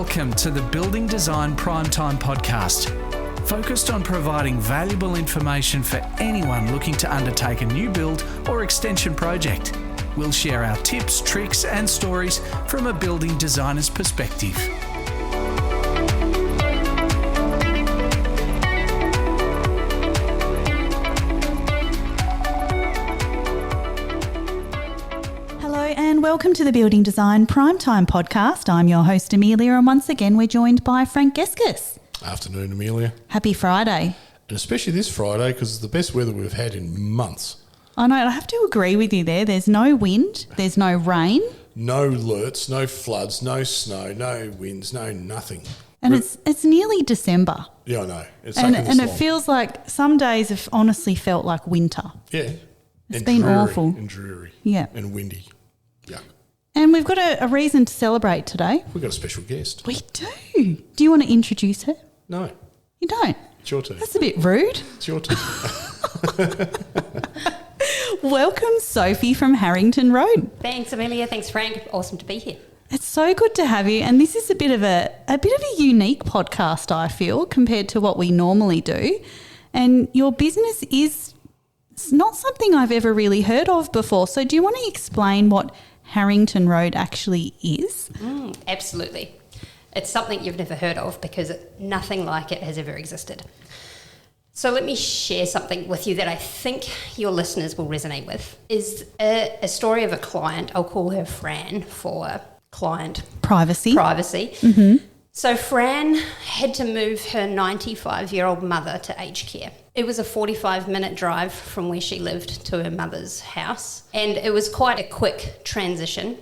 Welcome to the Building Design Primetime Podcast, focused on providing valuable information for anyone looking to undertake a new build or extension project. We'll share our tips, tricks and stories from a building designer's perspective. Welcome to the Building Design Primetime Podcast. I'm your host Amelia, and once again we're joined by Frank Geskis. Afternoon, Amelia. Happy Friday. And especially this Friday because it's the best weather we've had in months. I know, I have to agree with you there. There's no wind, there's no rain. No alerts, no floods, no snow, no winds, no nothing. And it's nearly December. Yeah, I know. And it feels like some days have honestly felt like winter. Yeah. It's been awful. And dreary. Yeah. And windy. Yeah. And we've got a reason to celebrate today. We've got a special guest. We do. Do you want to introduce her? No. You don't? It's your turn. That's a bit rude. It's your turn. Welcome, Sophie from Harrington Road. Thanks, Amelia. Thanks, Frank. Awesome to be here. It's so good to have you. And this is a bit of a unique podcast, I feel, compared to what we normally do. And your business is not something I've ever really heard of before. So do you want to explain what Harrington Road actually is? Absolutely. It's something you've never heard of because nothing like it has ever existed. So let me share something with you that I think your listeners will resonate with. Is a story of a client. I'll call her Fran for client privacy. Mm-hmm. So Fran had to move her 95-year-old mother to aged care. It was a 45-minute drive from where she lived to her mother's house, and it was quite a quick transition.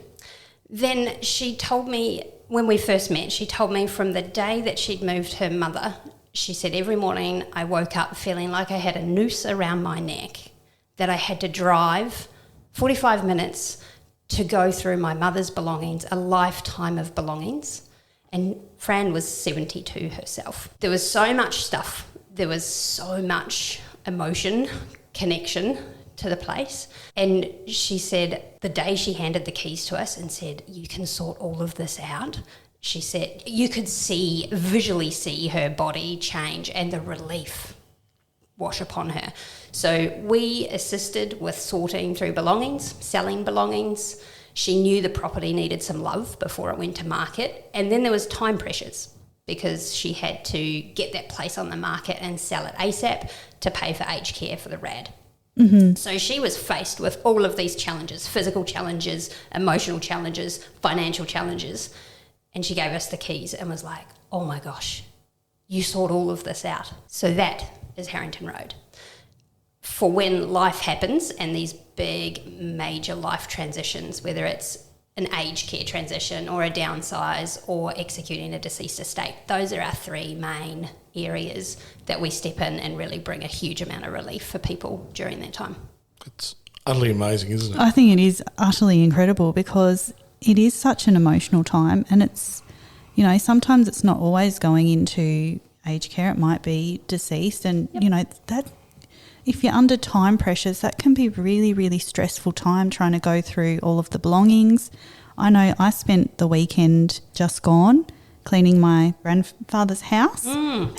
Then she told me, when we first met, she told me from the day that she'd moved her mother, she said, every morning I woke up feeling like I had a noose around my neck, that I had to drive 45 minutes to go through my mother's belongings, a lifetime of belongings. And Fran was 72 herself. There was so much stuff. There was so much emotion, connection to the place. And she said the day she handed the keys to us and said, you can sort all of this out, she said you could visually see her body change and the relief wash upon her. So we assisted with sorting through belongings, selling belongings. She knew the property needed some love before it went to market. And then there was time pressures because she had to get that place on the market and sell it ASAP to pay for aged care for the RAD. Mm-hmm. So she was faced with all of these challenges, physical challenges, emotional challenges, financial challenges. And she gave us the keys and was like, oh my gosh, you sort all of this out. So that is Harrington Road. For when life happens and these big major life transitions, whether it's an aged care transition or a downsize or executing a deceased estate, those are our three main areas that we step in and really bring a huge amount of relief for people during that time. It's utterly amazing, isn't it? I think it is utterly incredible because it is such an emotional time, and it's, you know, sometimes it's not always going into aged care. It might be deceased, and you know that if you're under time pressures, that can be really, really stressful time trying to go through all of the belongings. I know I spent the weekend just gone cleaning my grandfather's house.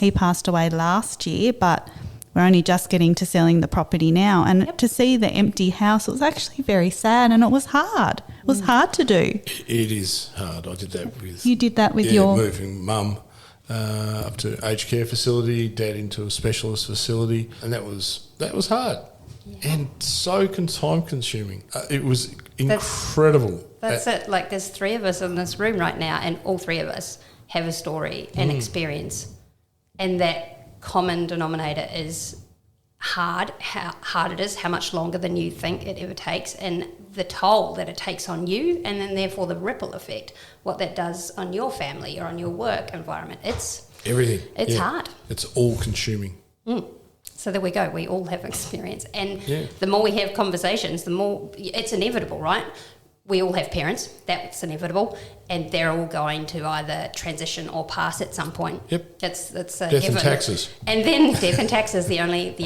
He passed away last year, but we're only just getting to selling the property now. And to see the empty house, it was actually very sad, and it was hard. It was hard to do. It is hard. I did that with... You did that with your... moving mum up to aged care facility, dad into a specialist facility, and that was hard and so time consuming. It was incredible. That's it. Like there's three of us in this room right now, and all three of us have a story and experience, and that common denominator is how hard it is, how much longer than you think it ever takes, and the toll that it takes on you, and then therefore the ripple effect, what that does on your family or on your work environment. It's everything. It's hard. It's all consuming. So there we go. We all have experience, and the more we have conversations, the more it's inevitable, right? We all have parents. That's inevitable, and they're all going to either transition or pass at some point. Yep. That's death and taxes. And then death and taxes, the only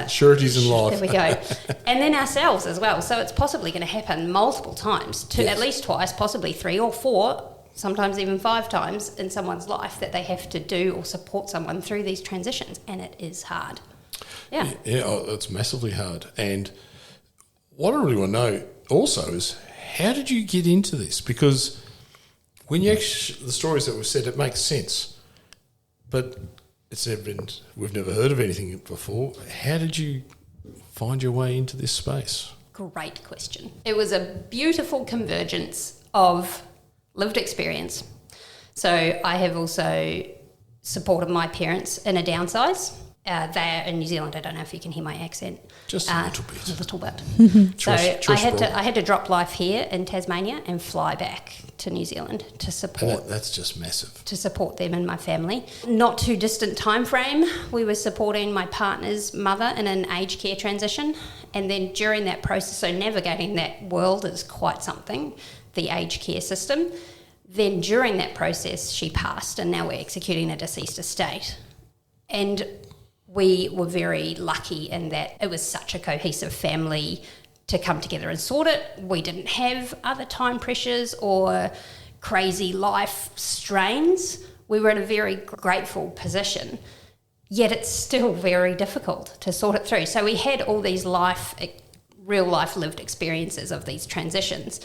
sureties in life. There we go. And then ourselves as well. So it's possibly going to happen multiple times, at least twice, possibly three or four sometimes even 5 times in someone's life that they have to do or support someone through these transitions, and it is hard. Yeah. It's massively hard. And what I really want to know also is, how did you get into this? Because when you actually, the stories that we've said, it makes sense, but we've never heard of anything before. How did you find your way into this space? Great question. It was a beautiful convergence of lived experience. So I have also supported my parents in a downsize. They're in New Zealand. I don't know if you can hear my accent. Just a little bit. A little bit. So I had to drop life here in Tasmania and fly back to New Zealand to support. That's just massive. To support them and my family. Not too distant time frame, we were supporting my partner's mother in an aged care transition, and then during that process, so navigating that world is quite something, the aged care system. Then during that process, she passed, and now we're executing a deceased estate. And we were very lucky in that it was such a cohesive family to come together and sort it. We didn't have other time pressures or crazy life strains. We were in a very grateful position, yet it's still very difficult to sort it through. So we had all these real life lived experiences of these transitions.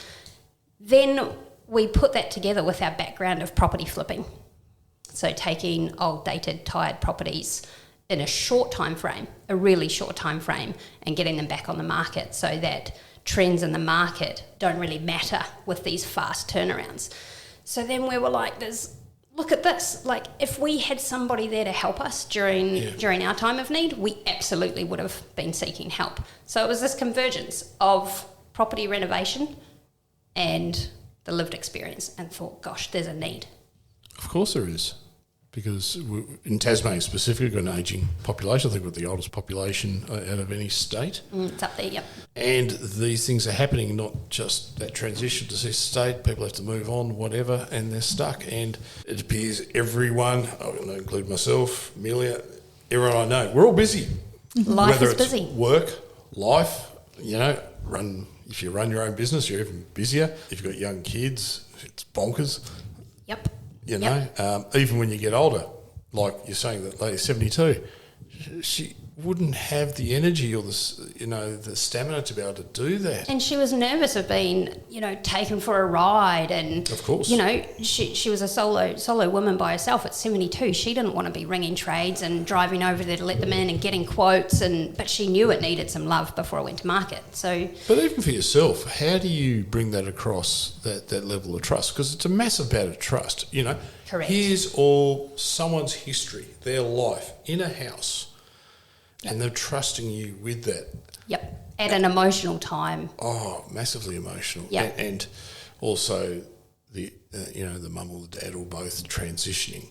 Then we put that together with our background of property flipping. So taking old, dated, tired properties in a short time frame, a really short time frame, and getting them back on the market so that trends in the market don't really matter with these fast turnarounds. So then we were like, look at this. Like, if we had somebody there to help us during our time of need, we absolutely would have been seeking help. So it was this convergence of property renovation and the lived experience, and thought, gosh, there's a need. Of course there is. Because in Tasmania specifically, we've got an ageing population. I think we're the oldest population out of any state. It's up there, yep. And these things are happening, not just that transition to this state. People have to move on, whatever, and they're stuck. And it appears everyone, I will include myself, Amelia, everyone I know, we're all busy. Life Whether is busy. Work, life, if you run your own business, you're even busier. If you've got young kids, it's bonkers. Yep. Even when you get older, like you're saying, that lady's 72, she wouldn't have the energy or the stamina to be able to do that. And she was nervous of being, taken for a ride, and of course, she was a solo woman by herself at 72. She didn't want to be ringing trades and driving over there to let them in and getting quotes, but she knew it needed some love before it went to market. So, but even for yourself, how do you bring that across, that level of trust? Because it's a massive amount of trust. Correct. Here's all someone's history, their life in a house. Yep. And they're trusting you with that. Yep. At an emotional time. Oh, massively emotional. Yep. And also the mum or the dad or both transitioning.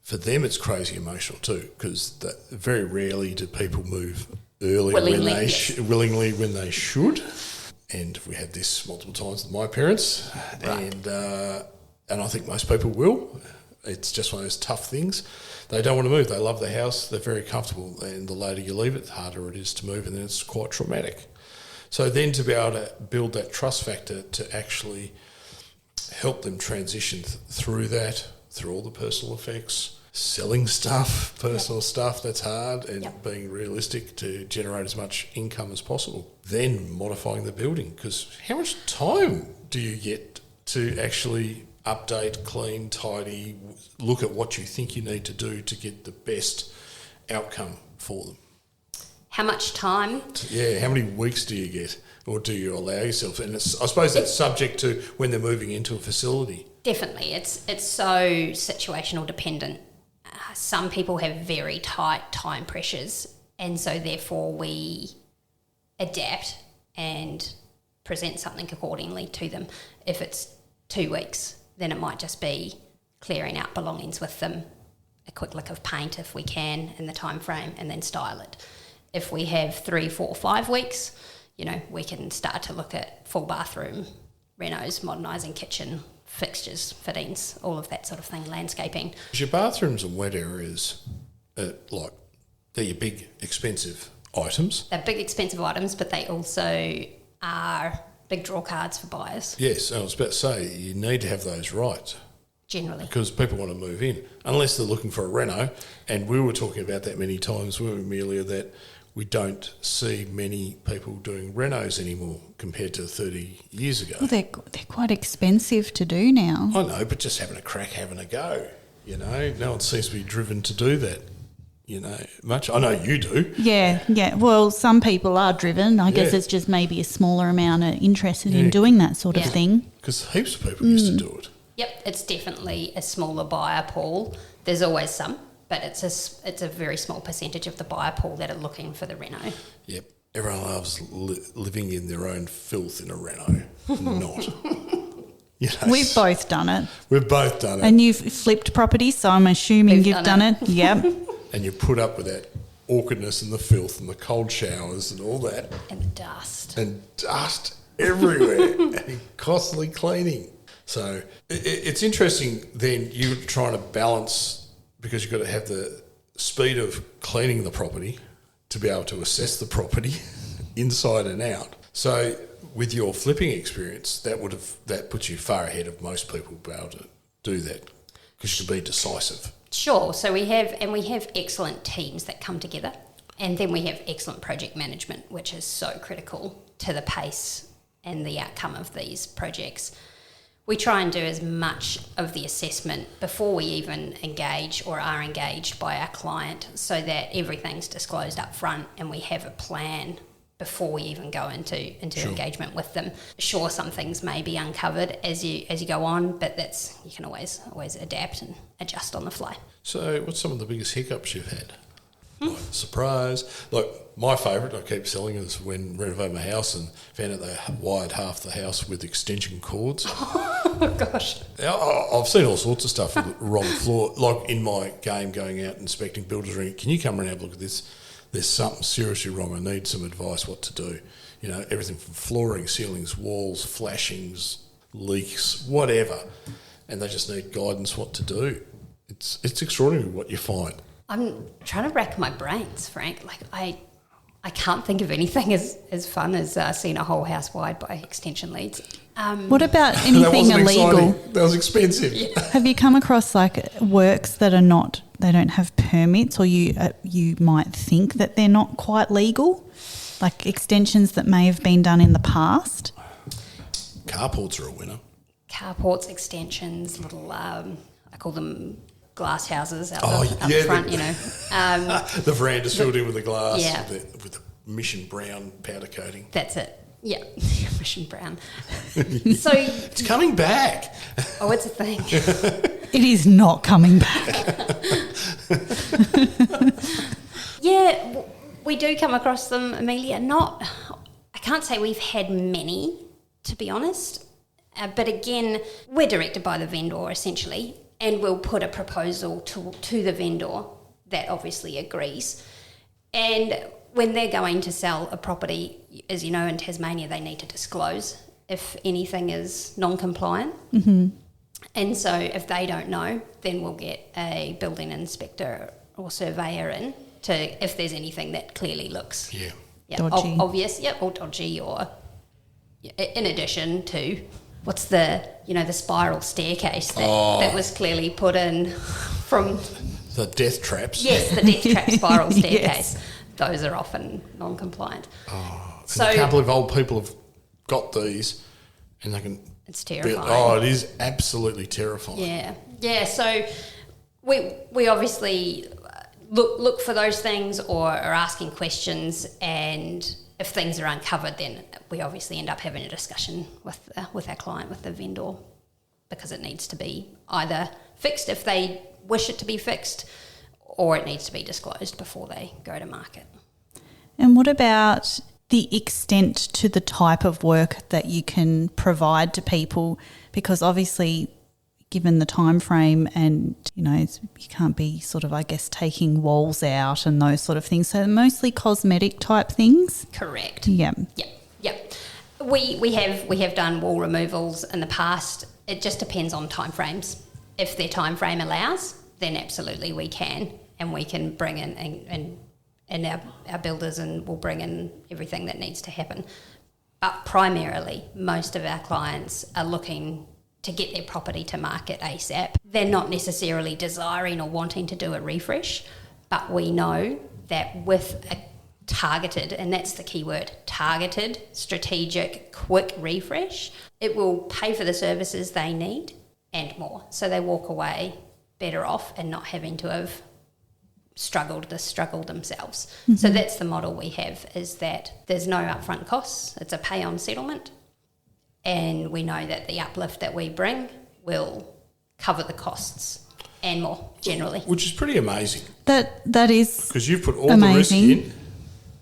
For them, it's crazy emotional too, because very rarely do people move early willingly when they should. And we had this multiple times with my parents, right. And I think most people will. It's just one of those tough things. They don't want to move. They love the house. They're very comfortable. And the later you leave it, the harder it is to move, and then it's quite traumatic. So then to be able to build that trust factor to actually help them transition through that, through all the personal effects, selling stuff, personal stuff, that's hard, and being realistic to generate as much income as possible. Then modifying the building, because how much time do you get to actually update, clean, tidy, look at what you think you need to do to get the best outcome for them? How much time? Yeah, how many weeks do you get, or do you allow yourself? And I suppose that's subject to when they're moving into a facility. Definitely. It's so situational dependent. Some people have very tight time pressures, and so therefore we adapt and present something accordingly to them. If it's 2 weeks, then it might just be clearing out belongings with them, a quick lick of paint if we can in the time frame, and then style it. If we have 3, 4, 5 weeks, we can start to look at full bathroom renos, modernising kitchen, fixtures, fittings, all of that sort of thing, landscaping. Your bathrooms and wet areas, they're your big expensive items. They're big expensive items, but they also are big draw cards for buyers, Yes, I was about to say, you need to have those rights generally. because people want to move in, unless they're looking for a reno. And we were talking about that many times, weren't we, Amelia, that we don't see many people doing renos anymore compared to 30 years ago. Well, they're quite expensive to do now. I know, but just having a crack, having a go, you know. No one seems to be driven to do that, you know, much. I know you do. Yeah. Well, some people are driven. I guess Yeah. it's just maybe a smaller amount are interested in doing that sort of Yeah. thing. Because heaps of people used to do it. Yep, it's definitely a smaller buyer pool. There's always some, but it's a very small percentage of the buyer pool that are looking for the reno. Yep. Everyone loves living in their own filth in a reno. Not. You know, We've both done it. We've both done it. And you've flipped properties, so I'm assuming We've you've done done it. Yep. And you put up with that awkwardness and the filth and the cold showers and all that. And the dust. And dust everywhere and constantly cleaning. So it's interesting then you're trying to balance, because you've got to have the speed of cleaning the property to be able to assess the property inside and out. So with your flipping experience, that puts you far ahead of most people to be able to do that, because you can be decisive. Sure. So we have excellent teams that come together, and then we have excellent project management, which is so critical to the pace and the outcome of these projects. We try and do as much of the assessment before we even engage or are engaged by our client, so that everything's disclosed up front and we have a plan before we even go into Sure. engagement with them. Sure, some things may be uncovered as you go on, but you can always adapt and adjust on the fly. So what's some of the biggest hiccups you've had? Like, surprise. Like, my favourite, I keep selling, is when I renovated my house and found out they wired half the house with extension cords. Oh gosh. I've seen all sorts of stuff with the wrong floor. Like in my game, going out and inspecting builders, ring, can you come around and have a look at this? There's something seriously wrong. I need some advice what to do. You know, everything from flooring, ceilings, walls, flashings, leaks, whatever. And they just need guidance what to do. It's extraordinary what you find. I'm trying to rack my brains, Frank. Like I can't think of anything as fun as seeing a whole house wired by extension leads. What about That anything wasn't illegal? exciting. That was expensive. Have you come across like works that they don't have permits, or you might think that they're not quite legal, like extensions that may have been done in the past? Carports are a winner. Carports, extensions, little I call them glass houses out yeah, front, you know. The veranda's filled in with the glass, Yeah. with the mission brown powder coating. That's it. Yeah, mission brown. So It's coming back. oh, it's a thing. It is not coming back. Yeah, we do come across them, Amelia. I can't say we've had many, to be honest. But again, we're directed by the vendor essentially, and we'll put a proposal to the vendor that obviously agrees. And when they're going to sell a property, as you know, in Tasmania, they need to disclose if anything is non-compliant. Mm-hmm. And so if they don't know, then we'll get a building inspector or surveyor in to, if there's anything that clearly looks Dodgy. obvious, or dodgy, or in addition to what's the spiral staircase that was clearly put in from The death traps. yes, the death trap spiral staircase. Yes. Those are often non-compliant. And So- I can't believe old people have got these and they can... It's terrifying. Oh, it is absolutely terrifying. Yeah. So we obviously look for those things, or are asking questions, and if things are uncovered, then we obviously end up having a discussion with our client, with the vendor, because it needs to be either fixed if they wish it to be fixed, or it needs to be disclosed before they go to market. And what about the extent to the type of work that you can provide to people? Because obviously, given the time frame, and you can't be sort of, I guess, taking walls out and those sort of things. So mostly cosmetic type things. Correct. Yeah. Yep. We have done wall removals in the past. It just depends on timeframes. If their time frame allows, then absolutely we can, and we can bring in and our builders, and we'll bring in everything that needs to happen. But primarily, most of our clients are looking to get their property to market ASAP. They're not necessarily desiring or wanting to do a refresh, but we know that with a targeted, and that's the key word, targeted, strategic, quick refresh, it will pay for the services they need and more. So they walk away better off and not having to have struggled themselves. Mm-hmm. So that's the model we have, is that there's no upfront costs, it's a pay on settlement, and we know that the uplift that we bring will cover the costs and more generally. Which is pretty amazing. That is because you've put all amazing. the risk in,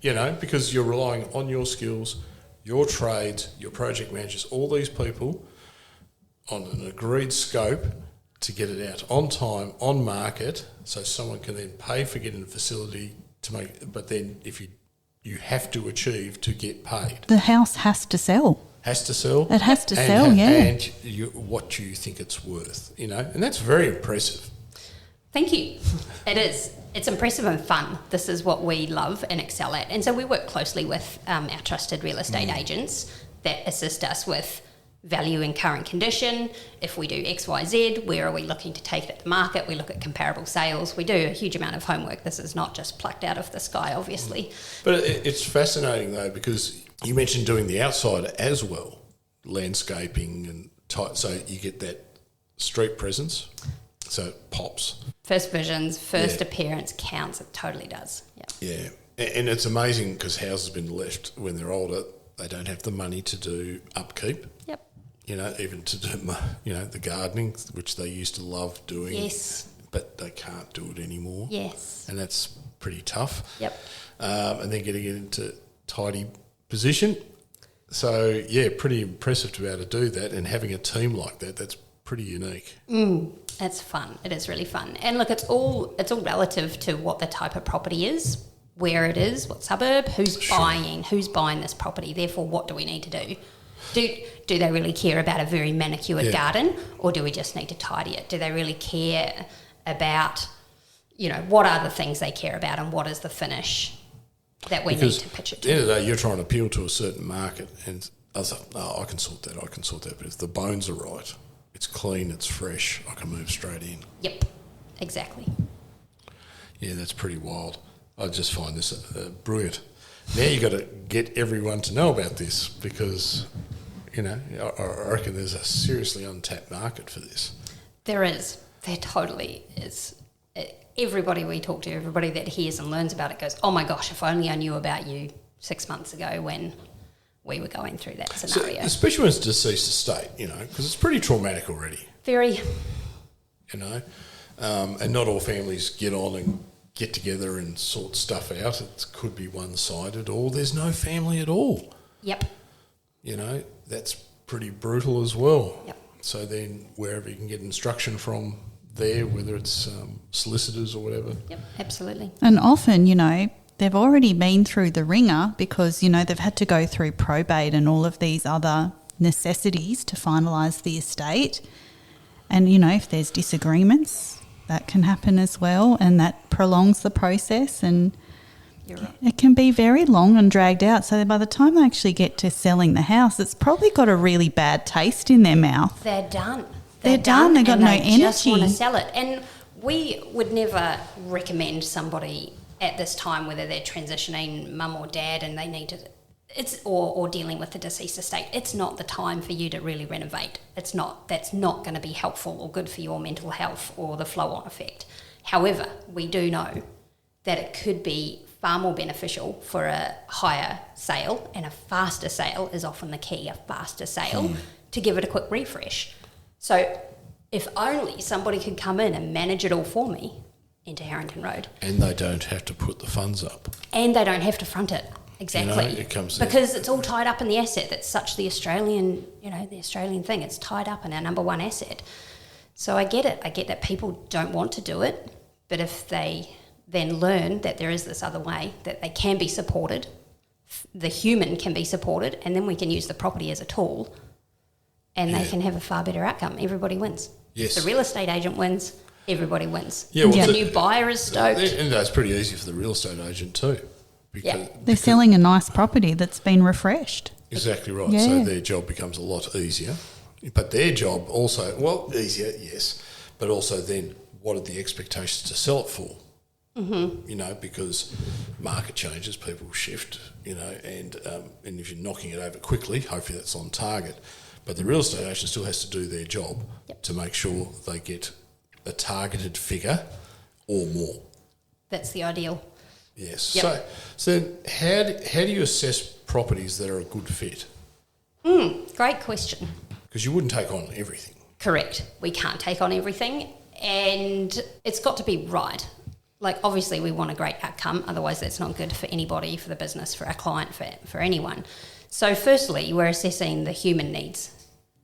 you know, because you're relying on your skills, your trades, your project managers, all these people on an agreed scope to get it out on time, on market, so someone can then pay for getting the facility to make. But then if you have to achieve to get paid. The house has to sell. Has to sell. It has to sell, yeah. And what you think it's worth, you know, and that's very impressive. Thank you. It is. It's impressive and fun. This is what we love and excel at. And so we work closely with our trusted real estate agents that assist us with value in current condition. If we do X, Y, Z, where are we looking to take it to market? We look at comparable sales. We do a huge amount of homework. This is not just plucked out of the sky, obviously. But it's fascinating, though, because you mentioned doing the outside as well, landscaping and so you get that street presence, so it pops. First visions, first appearance counts. It totally does. Yeah, and it's amazing because houses have been left when they're older. They don't have the money to do upkeep. Yep. You know, even to do, you know, the gardening, which they used to love doing. Yes. But they can't do it anymore. Yes. And that's pretty tough. Yep. And then getting it into tidy position. So, yeah, pretty impressive to be able to do that, and having a team like that, that's pretty unique. It's fun. It is really fun. And look, it's all relative to what the type of property is, where it is, what suburb, who's buying this property. Therefore, what do we need to do? Do they really care about a very manicured garden, or do we just need to tidy it? Do they really care about, you know, what are the things they care about, and what is the finish that we need to pitch it to? At the end of the day, you're trying to appeal to a certain market, and I was like, no, I can sort that. But if the bones are right, it's clean, it's fresh, I can move straight in. Yep, exactly. Yeah, that's pretty wild. I just find this brilliant. Now you've got to get everyone to know about this, because, you know, I reckon there's a seriously untapped market for this. There is. There totally is. Everybody we talk to, everybody that hears and learns about it goes, oh my gosh, if only I knew about you 6 months ago when we were going through that scenario. So, especially when it's deceased estate, you know, because it's pretty traumatic already. Very. You know, and not all families get on and get together and sort stuff out. It could be one-sided, or there's no family at all. Yep. You know, that's pretty brutal as well. Yep. So then wherever you can get instruction from there, whether it's solicitors or whatever. Yep, absolutely. And often, you know, they've already been through the ringer because, you know, they've had to go through probate and all of these other necessities to finalise the estate. And, you know, if there's disagreements, that can happen as well, and that prolongs the process, and You're right. It can be very long and dragged out. So by the time they actually get to selling the house, it's probably got a really bad taste in their mouth. They're done. They're done. They've got no energy. They just want to sell it. And we would never recommend somebody at this time, whether they're transitioning mum or dad and they need to, or dealing with the deceased estate, it's not the time for you to really renovate. It's not. That's not going to be helpful or good for your mental health or the flow-on effect. However, we do know that it could be far more beneficial for a higher sale, and a faster sale is often the key, a faster sale, to give it a quick refresh. So if only somebody could come in and manage it all for me into Harrington Road. And they don't have to put the funds up. And they don't have to front it. Exactly. You know, it comes because it's all tied up in the asset. That's such the Australian, the Australian thing. It's tied up in our number one asset. So I get it. I get that people don't want to do it, but if they then learn that there is this other way, that they can be supported, the human can be supported, and then we can use the property as a tool, and they can have a far better outcome. Everybody wins. Yes. The real estate agent wins. Everybody wins. Yeah, well, the new buyer is stoked. And that's pretty easy for the real estate agent too. Because They're selling a nice property that's been refreshed. Exactly right. Yeah. So their job becomes a lot easier. But their job also, well, easier, yes, but also then what are the expectations to sell it for? Mm-hmm. You know, because market changes, people shift, you know, and if you're knocking it over quickly, hopefully that's on target. But the real estate agent still has to do their job to make sure they get a targeted figure or more. That's the ideal. Yes. Yep. So how do you assess properties that are a good fit? Great question. Because you wouldn't take on everything. Correct. We can't take on everything, and it's got to be right. Like, obviously, we want a great outcome. Otherwise, that's not good for anybody, for the business, for our client, for anyone. So, firstly, we're assessing the human needs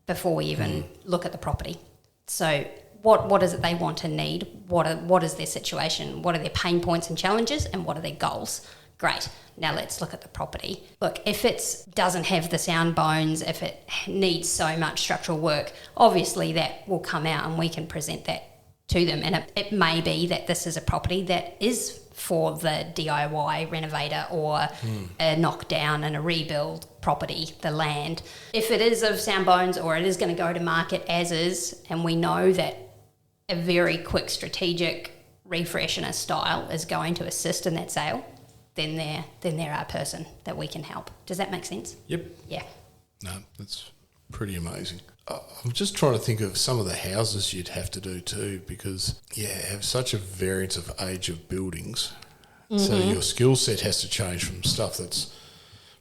before we even look at the property. So, what is it they want and need? What is their situation? What are their pain points and challenges? And what are their goals? Great. Now let's look at the property. Look, if it doesn't have the sound bones, if it needs so much structural work, obviously that will come out and we can present that to them. And it may be that this is a property that is for the DIY renovator or a knockdown and a rebuild property, the land. If it is of sound bones or it is going to go to market as is, and we know that a very quick strategic refresh in a style is going to assist in that sale, then they're our person that we can help. Does that make sense? Yep. Yeah. No, that's pretty amazing. I'm just trying to think of some of the houses you'd have to do too, because have such a variance of age of buildings. So your skill set has to change from stuff that's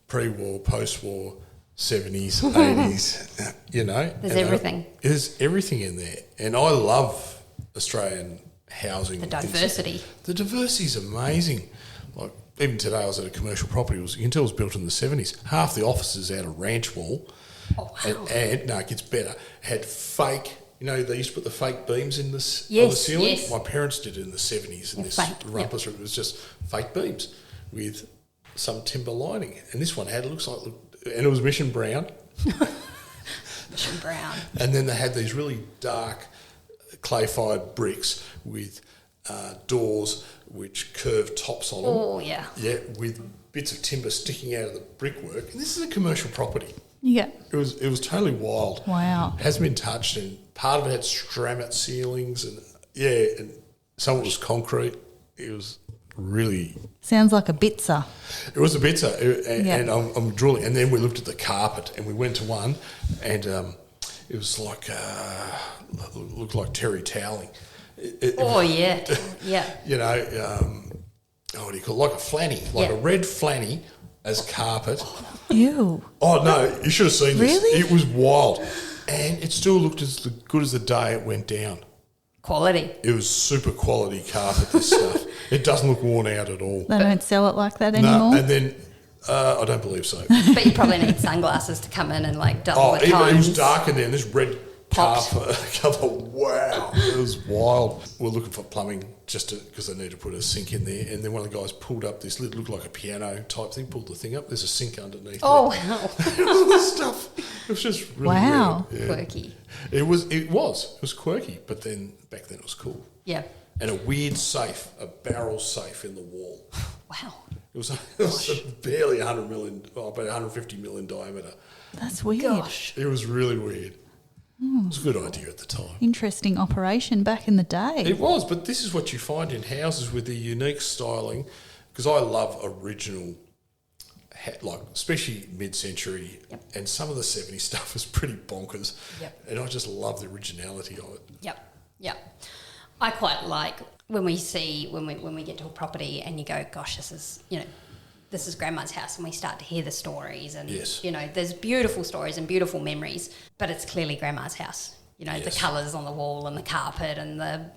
pre-war, post-war, 70s, 80s, you know. There's everything. There's everything in there. And I love Australian housing. The diversity. The diversity is amazing. Like, even today I was at a commercial property, you can tell it was built in the 70s. Half the offices out of ranch wall. Oh, wow. And no, it gets better. Had fake, you know, they used to put the fake beams in this on the Yes, ceiling. yes. My parents did it in the 70s, and Yeah, this fake, rumpus room, it was just fake beams with some timber lining. And this one had, and it was Mission Brown. Mission Brown. And then they had these really dark clay-fired bricks with doors which curved tops on them. Oh, yeah. Yeah, with bits of timber sticking out of the brickwork. And this is a commercial property. Yeah. It was totally wild. Wow. Hasn't been touched, and part of it had Stramit ceilings, and and some of it was concrete. It was really. Sounds like a bitzer. It was a bit so, and I'm drooling. And then we looked at the carpet, and we went to one, and it was like looked like terry toweling. Yeah. You know, what do you call it? Like a flanny, like a red flanny as carpet. Ew. Oh, no, you should have seen this. Really? It was wild. And it still looked as good as the day it went down. Quality. It was super quality carpet, this stuff. It doesn't look worn out at all. They don't sell it like that anymore? No, and then I don't believe so. But you probably need sunglasses to come in and like double the tones. It was dark in there, and this red Popped. cover, wow, it was wild. We're looking for plumbing just because they need to put a sink in there, and then one of the guys pulled up this lid, looked like a piano type thing, pulled the thing up, there's a sink underneath Oh, there. wow. All this stuff. It was just really Wow. weird. Yeah. Quirky. It was quirky, but then back then it was cool. Yeah. And a weird safe, a barrel safe in the wall. Wow. It was barely 100 million, about 150 million diameter. That's weird. Gosh. It was really weird. It was a good idea at the time. Interesting operation back in the day. It was, but this is what you find in houses with the unique styling, because I love original, like especially mid-century, and some of the 70s stuff is pretty bonkers. Yep. And I just love the originality of it. Yep. I quite like when we get to a property and you go, gosh, this is grandma's house, and we start to hear the stories, and Yes. there's beautiful stories and beautiful memories, but it's clearly grandma's house. The colours on the wall and the carpet and the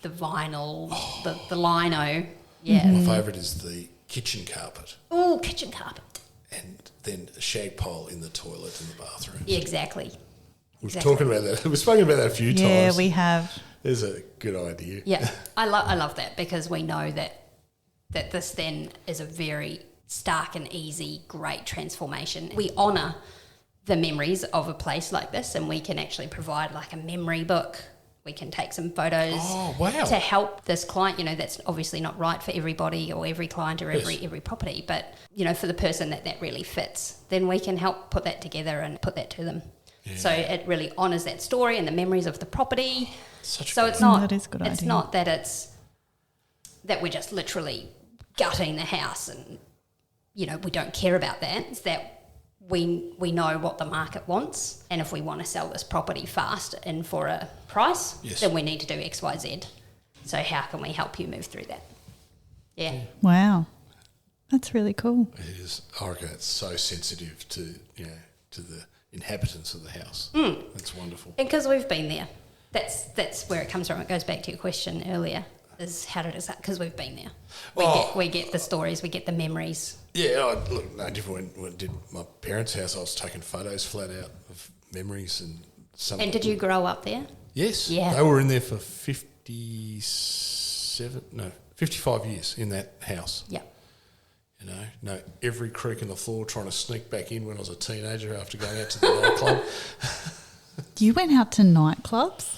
vinyl, the lino. Yeah. My favourite is the kitchen carpet, Oh, kitchen carpet. and then a shag pole in the toilet in the bathroom. Yeah, exactly. We've talking about that. We've spoken about that a few times. Yeah, we have. It's a good idea. Yeah, I love that, because we know that this then is a very stark and easy, great transformation. We honour the memories of a place like this, and we can actually provide like a memory book We can take some photos to help this client. You know, that's obviously not right for everybody or every client or every property, but, you know, for the person that really fits, then we can help put that together and put that to them. Yeah. So it really honours that story and the memories of the property. That is a good idea. It's not that that we're just literally gutting the house and, you know, we don't care about that. It's that we know what the market wants, and if we want to sell this property fast and for a price, then we need to do X, Y, Z. So how can we help you move through that? Yeah. Wow. That's really cool. It is. I reckon it's so sensitive to, you know, to the inhabitants of the house. That's wonderful. And because we've been there. That's where it comes from. It goes back to your question earlier, is how did it start? Because we've been there. We get the stories, we get the memories. Yeah, look, no different when I did my parents' house. I was taking photos flat out of memories and something. And did you grow up there? Yes. Yeah. They were in there for 55 years in that house. Yeah. You know every creak in the floor, trying to sneak back in when I was a teenager after going out to the nightclub. You went out to nightclubs?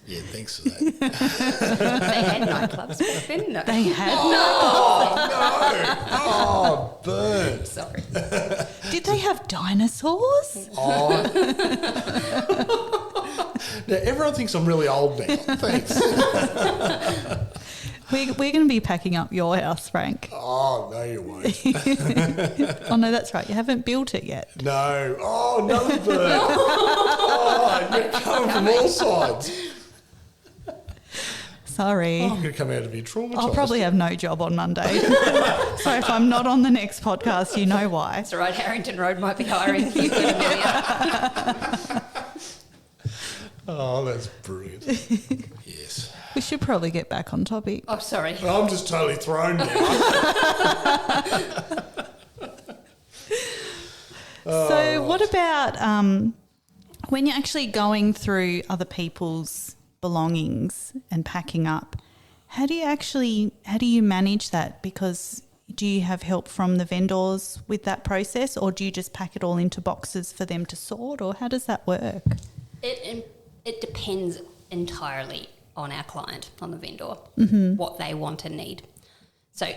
Yeah, thanks for that. They had nightclubs back then, no? They had Oh, burn. Sorry. Did they have dinosaurs? Now, everyone thinks I'm really old now. Thanks. We're going to be packing up your house, Frank. Oh, no, you won't. Oh, no, that's right. You haven't built it yet. No. Oh, another burn. Oh, you're coming from all sides. Sorry. I'm going to come out of here traumatised. I'll probably have no job on Monday. So if I'm not on the next podcast, you know why. That's right. Harrington Road might be hiring you, Amelia. Oh, that's brilliant. Yes. We should probably get back on topic. Oh, sorry. I'm just totally thrown now. So what about when you're actually going through other people's belongings and packing up, how do you manage that? Because do you have help from the vendors with that process, or do you just pack it all into boxes for them to sort, or how does that work? It depends entirely on our client, on the vendor, what they want and need. So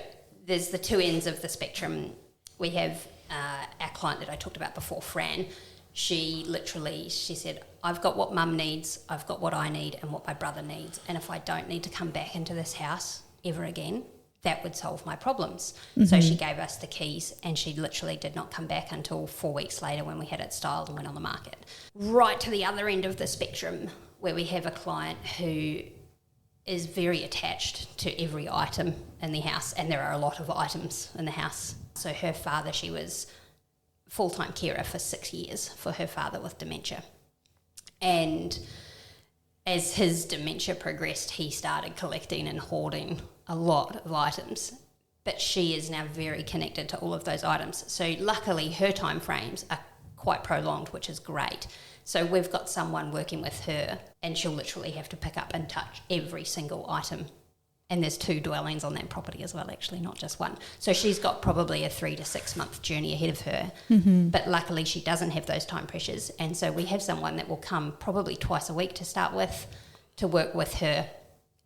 there's the two ends of the spectrum. We have our client that I talked about before, Fran. She said, I've got what mum needs, I've got what I need and what my brother needs. And if I don't need to come back into this house ever again, that would solve my problems. So she gave us the keys, and she literally did not come back until 4 weeks later when we had it styled and went on the market. Right to the other end of the spectrum, where we have a client who is very attached to every item in the house, and there are a lot of items in the house. So her father, she was full-time carer for 6 years for her father with dementia. And as his dementia progressed, he started collecting and hoarding a lot of items. But she is now very connected to all of those items. So luckily her time frames are quite prolonged, which is great. So we've got someone working with her, and she'll literally have to pick up and touch every single item. And there's 2 dwellings on that property as well, actually, not just one. So she's got probably a 3 to 6 month journey ahead of her. But luckily she doesn't have those time pressures. And so we have someone that will come probably twice a week to start with, to work with her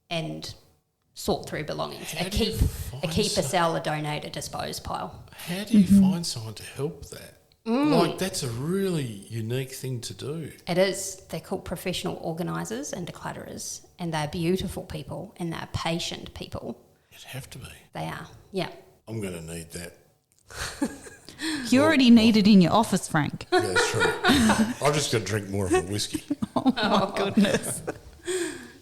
and sort through belongings. A keep, a sell, a donate, a dispose pile. How do you find someone to help that? Like, that's a really unique thing to do. It is. They're called professional organisers and declutterers, and they're beautiful people, and they're patient people. You'd have to be. They are, yeah. I'm going to need that. You already need it in your office, Frank. Yeah, that's true. I've just got to drink more of a whiskey. Oh, my goodness.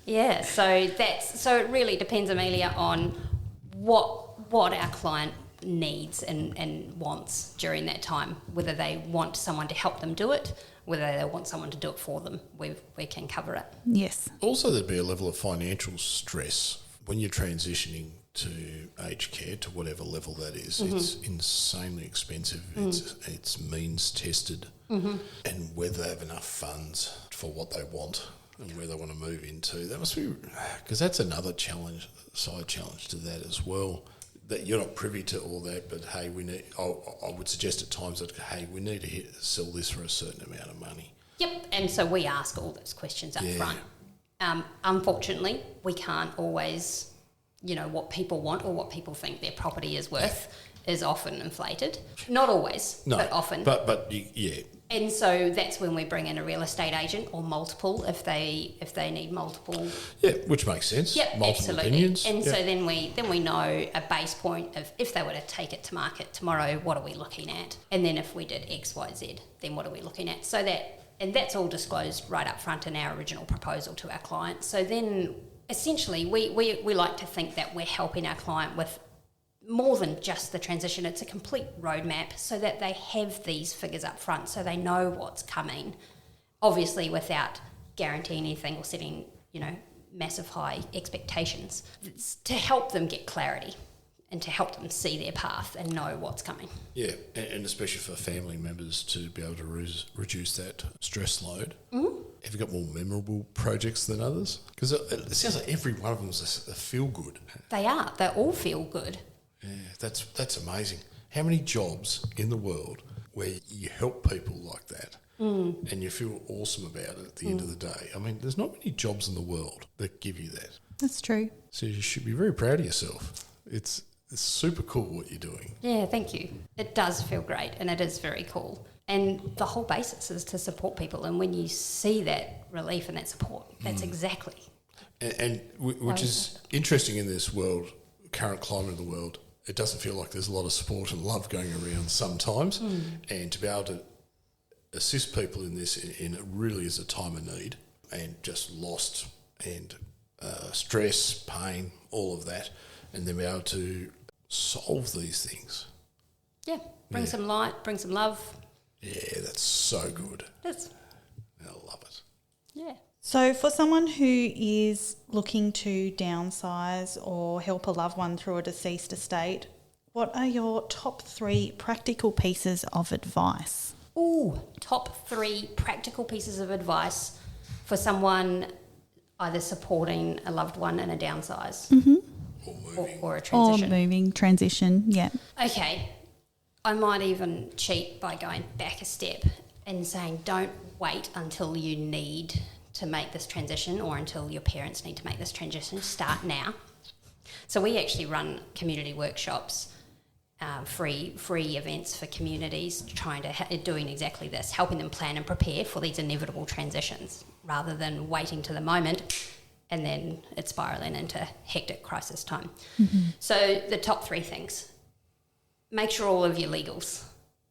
Yeah, so it really depends, Amelia, on what our client needs and wants during that time, whether they want someone to help them do it, whether they want someone to do it for them. We can cover it. Yes. Also, there'd be a level of financial stress when you're transitioning to aged care, to whatever level that is. It's insanely expensive. It's means tested, and whether they have enough funds for what they want and where they want to move into. That must be, because that's another challenge, side challenge to that as well. That you're not privy to all that, but hey, I would suggest at times that, hey, we need to sell this for a certain amount of money. Yep, and so we ask all those questions up front. Unfortunately, we can't always, what people want or what people think their property is worth is often inflated. Not always, but often. But yeah. And so that's when we bring in a real estate agent or multiple if they need multiple. Yeah, which makes sense. Yep, multiple absolutely. opinions. And so then we know a base point of if they were to take it to market tomorrow, what are we looking at? And then if we did X, Y, Z, then what are we looking at? And that's all disclosed right up front in our original proposal to our client. So then essentially we like to think that we're helping our client with more than just the transition. It's a complete roadmap so that they have these figures up front so they know what's coming, obviously without guaranteeing anything or setting, massive high expectations. It's to help them get clarity and to help them see their path and know what's coming. Yeah, and especially for family members to be able to reduce that stress load. Mm-hmm. Have you got more memorable projects than others? Because it sounds like every one of them is a feel-good. They are. They all feel good. Yeah, that's amazing. How many jobs in the world where you help people like that and you feel awesome about it at the end of the day? I mean, there's not many jobs in the world that give you that. That's true. So you should be very proud of yourself. It's super cool what you're doing. Yeah, thank you. It does feel great and it is very cool. And the whole basis is to support people. And when you see that relief and that support, that's exactly. And which is interesting in this world, current climate of the world. It doesn't feel like there's a lot of support and love going around sometimes. And to be able to assist people in this in really is a time of need and just lost and stress, pain, all of that, and then be able to solve these things. Yeah, bring some light, bring some love. Yeah, that's so good. It's, I love it. yeah. So for someone who is looking to downsize or help a loved one through a deceased estate, what are your top 3 practical pieces of advice? Ooh, top 3 practical pieces of advice for someone either supporting a loved one in a downsize or a transition. Or moving, transition, yeah. Okay, I might even cheat by going back a step and saying don't wait until you need to make this transition or until your parents need to make this transition. Start now. So we actually run community workshops, free events for communities doing exactly this, helping them plan and prepare for these inevitable transitions rather than waiting to the moment and then it's spiralling into hectic crisis time. So the top 3 things. Make sure all of your legals,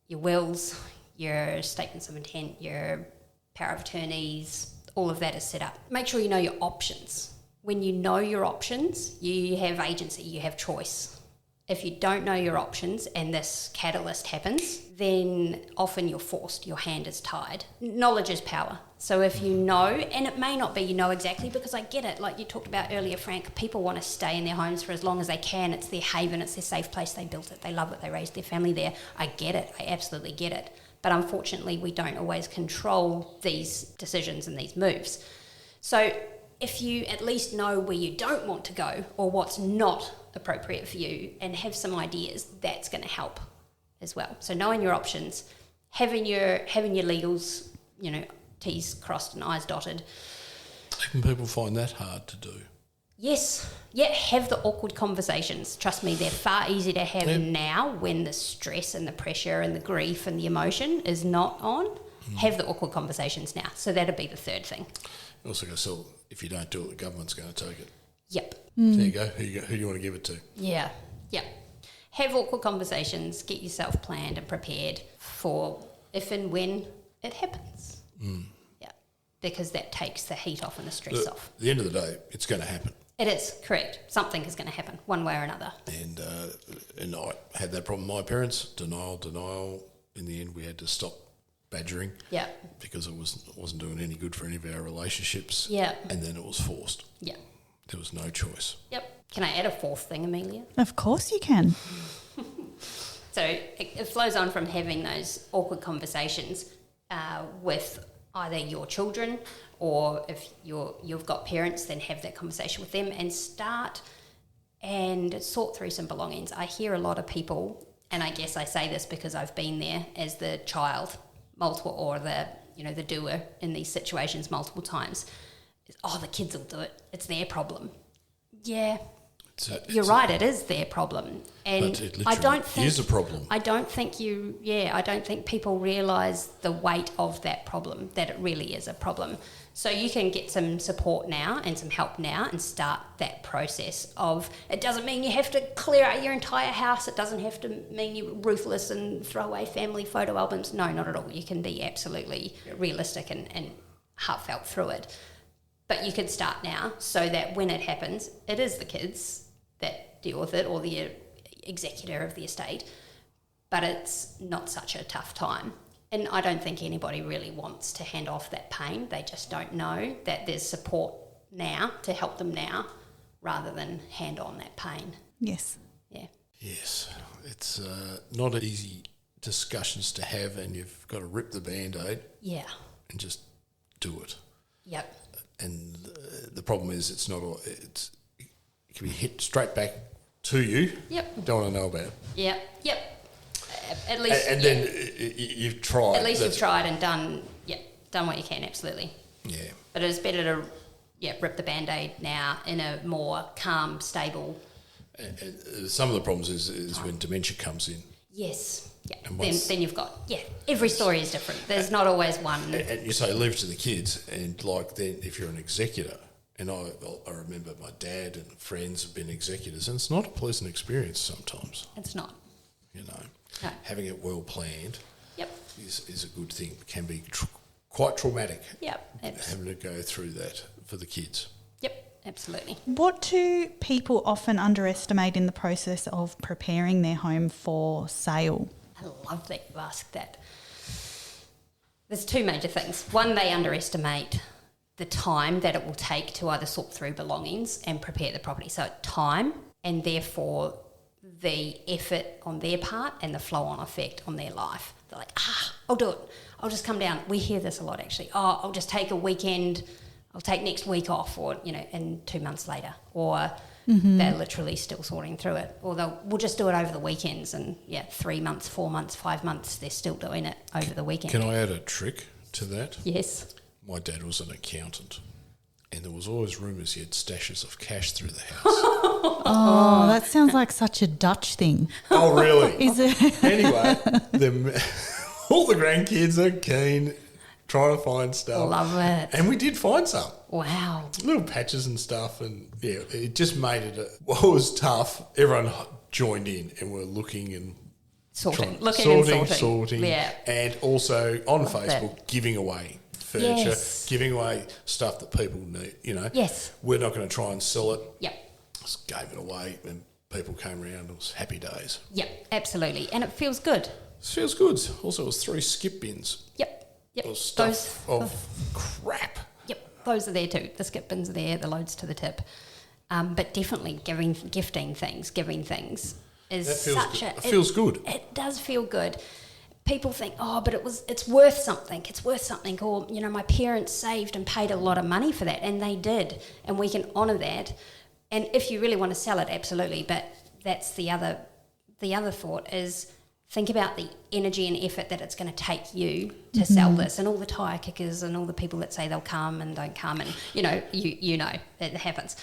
your wills, your statements of intent, your power of attorneys, all of that is set up. Make sure you know your options. When you know your options, you have agency, you have choice. If you don't know your options and this catalyst happens, then often you're forced, your hand is tied. Knowledge is power. So if you know, and it may not be you know exactly, because I get it, like you talked about earlier, Frank, people want to stay in their homes for as long as they can. It's their haven, it's their safe place, they built it, they love it, they raised their family there. I get it, I absolutely get it. But unfortunately, we don't always control these decisions and these moves. So if you at least know where you don't want to go or what's not appropriate for you and have some ideas, that's going to help as well. So knowing your options, having your legals, T's crossed and I's dotted. Can people find that hard to do? Yes. Yeah, have the awkward conversations. Trust me, they're far easier to have now when the stress and the pressure and the grief and the emotion is not on. Have the awkward conversations now. So that'd be the 3rd thing. You're also going to sell, if you don't do it, the government's going to take it. Yep. There you go. Who do you want to give it to? Yeah. Yep. Have awkward conversations. Get yourself planned and prepared for if and when it happens. Yeah. Because that takes the heat off and the stress off. At the end of the day, it's going to happen. It is, correct. Something is going to happen, one way or another. And I had that problem with my parents. Denial. In the end, we had to stop badgering. Yeah. Because it wasn't doing any good for any of our relationships. Yeah. And then it was forced. Yeah. There was no choice. Yep. Can I add a 4th thing, Amelia? Of course you can. So it flows on from having those awkward conversations with either your children or if you've got parents, then have that conversation with them and start and sort through some belongings. I hear a lot of people, and I guess I say this because I've been there as the child multiple or the doer in these situations multiple times. is, oh, the kids will do it. It's their problem. Yeah, You're right. It is their problem, and but it I don't think is a problem. I don't think I don't think people realise the weight of that problem. That it really is a problem. So you can get some support now and some help now, and start that process of. It doesn't mean you have to clear out your entire house. It doesn't have to mean you're ruthless and throw away family photo albums. No, not at all. You can be absolutely realistic and heartfelt through it. But you could start now, so that when it happens, it is the kids that deal with it, or the executor of the estate, but it's not such a tough time. And I don't think anybody really wants to hand off that pain. They just don't know that there's support now to help them now, rather than hand on that pain. Yes. Yeah. Yes, it's not easy discussions to have, and you've got to rip the Band-Aid Yeah. and just do it. Yep. And the problem is it can be hit straight back to you. Yep. Don't want to know about it. Yep. At least. And then you've tried. At least you've tried and done what you can, absolutely. Yeah. But it's better to rip the Band-Aid now in a more calm, stable. And some of the problems is when dementia comes in. Yes. Yeah. And Then you've got every story is different. There's not always one. And you say leave it to the kids, and like then if you're an executor, and I remember my dad and friends have been executors, and it's not a pleasant experience sometimes. It's not. You know, No. having it well planned. Yep. Is a good thing. It can be quite traumatic. Yep. Having to go through that for the kids. Yep. Absolutely. What do people often underestimate in the process of preparing their home for sale? I love that you asked that. There's two major things. One, they underestimate the time that it will take to either sort through belongings and prepare the property. So time, and therefore the effort on their part and the flow-on effect on their life. They're like, I'll do it. I'll just come down. We hear this a lot, actually. Oh, I'll just take a weekend. I'll take next week off, or, and 2 months later. Or they're literally still sorting through it. Or we'll just do it over the weekends, and 3 months, 4 months, 5 months, they're still doing it over the weekend. Can I add a trick to that? Yes. My dad was an accountant, and there was always rumours he had stashes of cash through the house. Oh, that sounds like such a Dutch thing. Oh, really? Is it? Anyway, all the grandkids are keen, trying to find stuff. Love it. And we did find some. Wow. Little patches and stuff, and it just made it. It was tough. Everyone joined in, and we're looking and Sorting. Sorting. Yeah. And also on Love Facebook, that. giving away furniture, Yes. giving away stuff that people need, Yes. We're not going to try and sell it. Yep. Just gave it away, and people came around. It was happy days. Yep, absolutely. And it feels good. It feels good. Also, it was 3 skip bins. Yep. It was stuff of crap. Yep, those are there too. The skip bins are there, the loads to the tip. But definitely giving things is That feels such good. a... It feels good. It does feel good. People think, but it's worth something. It's worth something. Or, my parents saved and paid a lot of money for that, and they did. And we can honour that. And if you really want to sell it, absolutely. But that's the other thought is think about the energy and effort that it's going to take you to sell this, and all the tyre kickers and all the people that say they'll come and don't come, and it happens.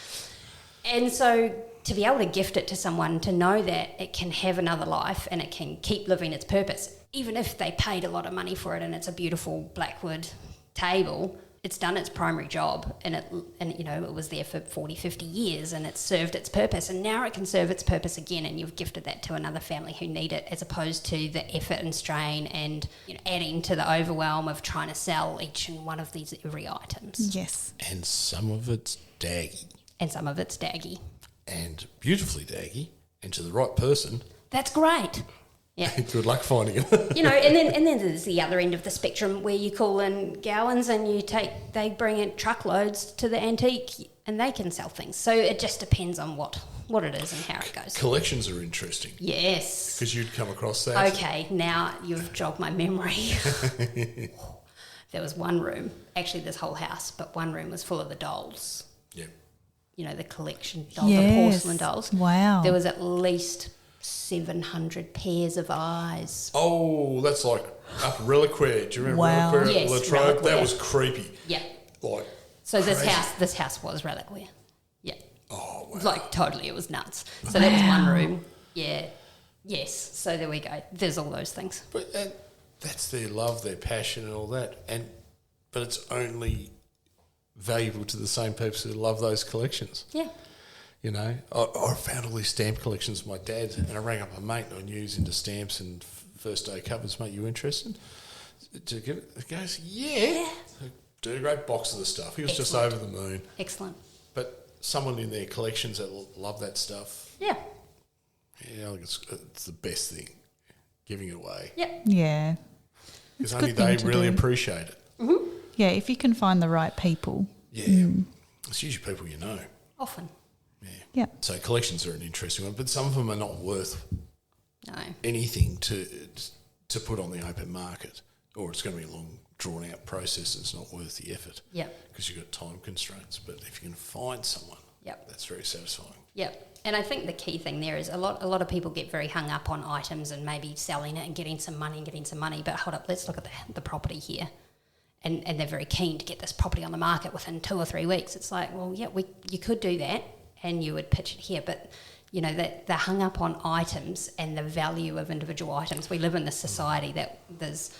And so to be able to gift it to someone, to know that it can have another life and it can keep living its purpose, even if they paid a lot of money for it and it's a beautiful blackwood table, it's done its primary job, and it was there for 40, 50 years, and it's served its purpose, and now it can serve its purpose again, and you've gifted that to another family who need it, as opposed to the effort and strain and adding to the overwhelm of trying to sell each and one of these every items. Yes. And some of it's daggy. And some of it's daggy. And beautifully daggy. And to the right person, That's great. Yeah. good luck finding it. And then there's the other end of the spectrum where you call in Gowans and they bring in truckloads to the antique and they can sell things. So it just depends on what it is and how it goes. Collections are interesting. Yes. Because you'd come across that. Okay, now you've jogged my memory. There was one room, actually this whole house, but one room was full of the dolls. Yeah. The collection dolls, Yes. the porcelain dolls. Wow. There was at least 700 pairs of eyes. Oh, that's like up Reliquaire. Do you remember Wow. Reliquaire Yes, at Latrobe? Reliquaire. That was creepy. Yeah. Like So Crazy. this house was reliquary. Yeah. Oh, wow. Like totally, it was nuts. So that was one room. Yeah. Yes. So there we go. There's all those things. But that's their love, their passion and all that. But it's only valuable to the same people who love those collections. Yeah. You know, I found all these stamp collections with my dad, and I rang up a mate I knew who's into stamps and first day covers. Mate, you interested? To give it? He goes, yeah. Do a great box of the stuff. He was Excellent. just over the moon. Excellent. But someone in their collections that love that stuff, Yeah. yeah, I think it's the best thing, giving it away. Yep. Yeah. Because a only good thing they to really do. appreciate it. Yeah, if you can find the right people. Yeah. It's usually people you know. Often. Yeah. Yeah. So collections are an interesting one, but some of them are not worth No. anything to put on the open market, or it's going to be a long, drawn-out process. It's not worth the effort. Yep. Because you've got time constraints. But if you can find someone, Yep. that's very satisfying. Yep. And I think the key thing there is a lot of people get very hung up on items and maybe selling it and getting some money. But hold up, let's look at the property here. And they're very keen to get this property on the market within 2 or 3 weeks. It's like, well, yeah, you could do that and you would pitch it here, but you know, that they're hung up on items and the value of individual items. We live in this society that there's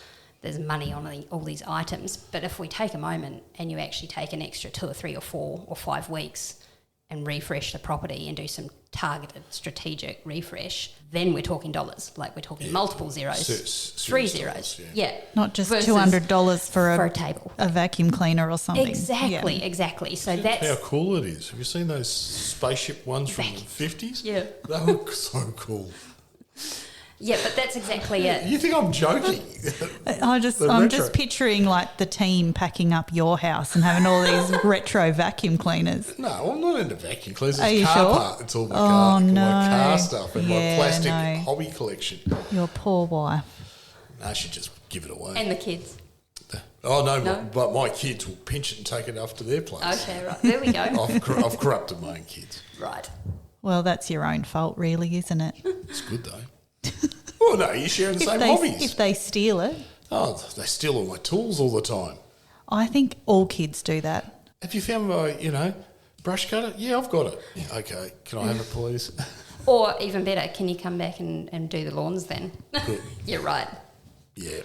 money on all these items, but if we take a moment and you actually take an extra 2 or 3 or 4 or 5 weeks and refresh the property and do some targeted strategic refresh, then we're talking dollars. Like we're talking multiple zeros, 3 zeros. Yeah. Not just Versus $200 for a table. a vacuum cleaner or something. Exactly, Yeah. exactly. So How that's cool it is. Have you seen those spaceship ones from the 50s? Yeah. They look so cool. yeah, but that's exactly it. You think I'm joking? I'm retro. just picturing like the team packing up your house and having all these retro vacuum cleaners. No, I'm not into vacuum cleaners. Are It's you car sure? part. It's all my Oh, car, no. my car stuff and my Yeah, plastic no. hobby collection. Your poor wife. I should just give it away. And the kids. Oh, no, No? but my kids will pinch it and take it off to their place. Okay, right. There we go. I've corrupted my own kids. Right. Well, that's your own fault, really, isn't it? It's good, though. Well, no, you're sharing the same hobbies. If they steal it, Oh, they steal all my tools all the time. I think all kids do that. Have you found my, brush cutter? Yeah, I've got it. Yeah, okay, can I have it, please? Or even better, can you come back and do the lawns then? You're right. Yeah.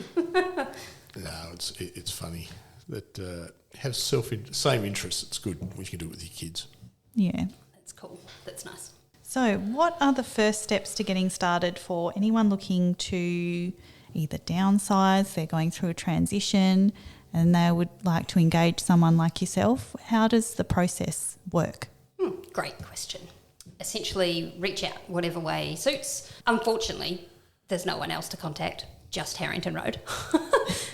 No, it's funny that have same interests. It's good when you can do it with your kids. Yeah. That's cool. That's nice. So, what are the first steps to getting started for anyone looking to either downsize, they're going through a transition, and they would like to engage someone like yourself? How does the process work? Great question. Essentially, reach out whatever way suits. Unfortunately, there's no one else to contact, just Harrington Road.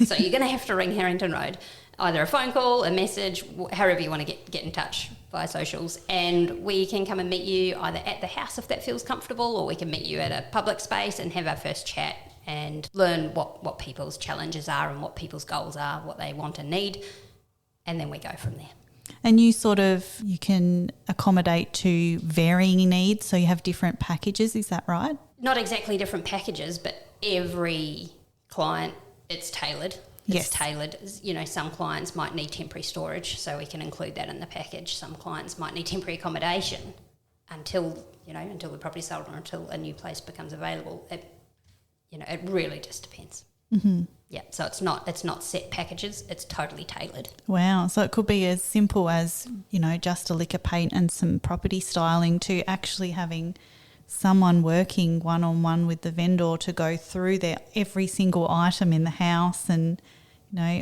So you're going to have to ring Harrington Road, either a phone call, a message, however you want to get in touch via socials, and we can come and meet you either at the house if that feels comfortable, or we can meet you at a public space and have our first chat and learn what people's challenges are and what people's goals are, what they want and need, and then we go from there. And you can accommodate to varying needs, so you have different packages, is that right? Not exactly different packages, but every client, it's tailored. Yes. It's tailored. Some clients might need temporary storage, so we can include that in the package. Some clients might need temporary accommodation until the property's sold or until a new place becomes available. It really just depends. Mm-hmm. Yeah, so it's not set packages. It's totally tailored. Wow. So it could be as simple as, just a lick of paint and some property styling to actually having someone working one-on-one with the vendor to go through their every single item in the house and,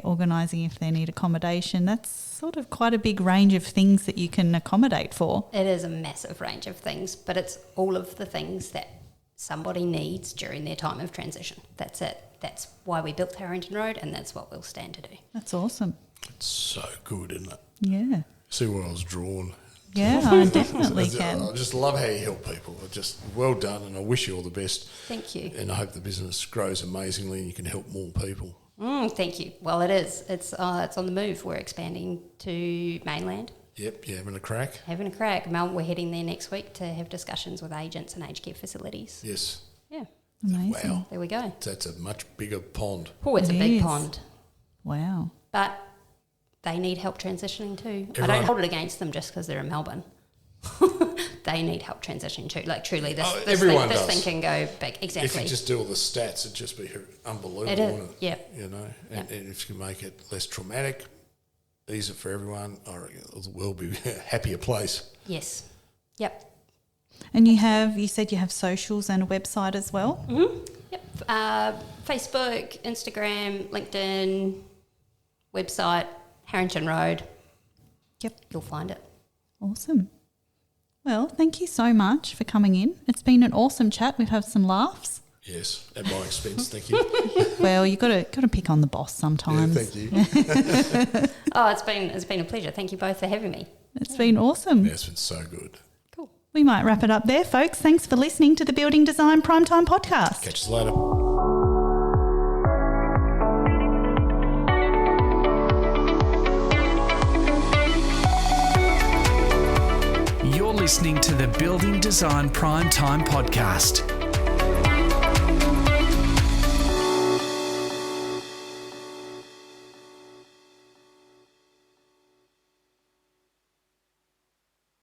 organising if they need accommodation. That's sort of quite a big range of things that you can accommodate for. It is a massive range of things, but it's all of the things that somebody needs during their time of transition. That's it. That's why we built Harrington Road, and that's what we'll stand to do. That's awesome. It's so good, isn't it? Yeah. See where I was drawn. Yeah, I definitely I can. just love how you help people. Just well done, and I wish you all the best. Thank you. And I hope the business grows amazingly and you can help more people. Thank you. Well, it is. It's on the move. We're expanding to mainland. Yep, you're having a crack. Having a crack. We're heading there next week to have discussions with agents and aged care facilities. Yes. Yeah. Amazing. Wow. There we go. That's a much bigger pond. Oh, it's It a big is. pond. Wow. But they need help transitioning too. I Everyone- don't hold it against them just because they're in Melbourne. They need help transitioning too. Like truly, this everyone thing, does. this thing can go back. Exactly. If you just do all the stats, it'd just be unbelievable. It is, wouldn't it? yeah. You know, and if you can make it less traumatic, easier for everyone, I reckon the world will be a happier place. Yes. Yep. And you said you have socials and a website as well? Yep. Facebook, Instagram, LinkedIn, website, Harrington Road. Yep. You'll find it. Awesome. Well, thank you so much for coming in. It's been an awesome chat. We've had some laughs. Yes, at my expense, thank you. Well, you got to pick on the boss sometimes. Yeah, thank you. Oh, it's been a pleasure. Thank you both for having me. It's been awesome. Yeah, it's been so good. Cool. We might wrap it up there, folks. Thanks for listening to the Building Design Primetime Podcast. Catch you later. You're listening to the Building Design Prime Time Podcast.